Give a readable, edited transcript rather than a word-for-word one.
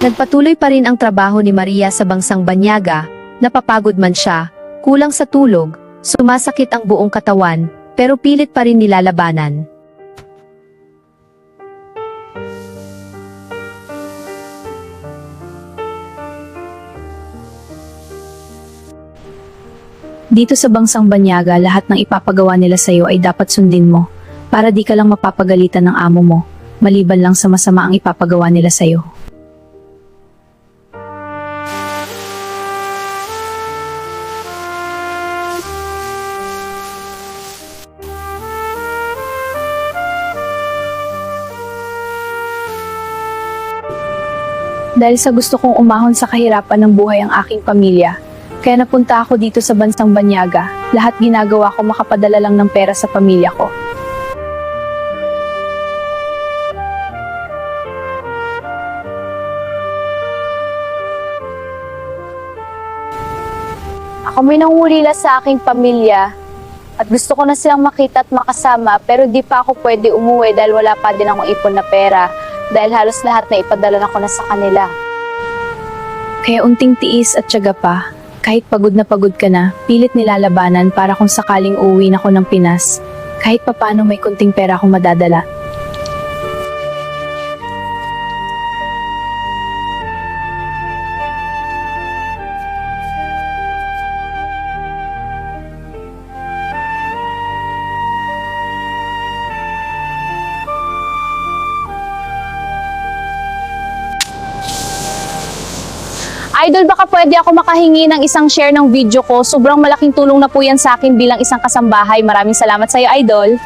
Nagpatuloy pa rin ang trabaho ni Maria sa bansang Banyaga, napapagod man siya, kulang sa tulog, sumasakit ang buong katawan, pero pilit pa rin nilalabanan. Dito sa bansang Banyaga, lahat ng ipapagawa nila sa'yo ay dapat sundin mo, para di ka lang mapapagalitan ng amo mo, maliban lang sa masama ang ipapagawa nila sa'yo. Dahil sa gusto kong umahon sa kahirapan ng buhay ang aking pamilya, kaya napunta ako dito sa bansang Banyaga. Lahat ginagawa ko makapadala lang ng pera sa pamilya ko. Ako may nangulila sa aking pamilya at gusto ko na silang makita at makasama, pero di pa ako pwede umuwi dahil wala pa din akong ipon na pera dahil halos lahat na ipadala na ko na sa kanila. Kaya unting tiis at tiyaga pa, kahit pagod ka na, pilit nilalabanan para kung sakaling uuwi na ako ng Pinas, kahit papano may kunting pera akong madadala. Idol, baka pwede ako makahingi ng isang share ng video ko. Sobrang malaking tulong na po yan sa akin bilang isang kasambahay. Maraming salamat sa iyo, Idol.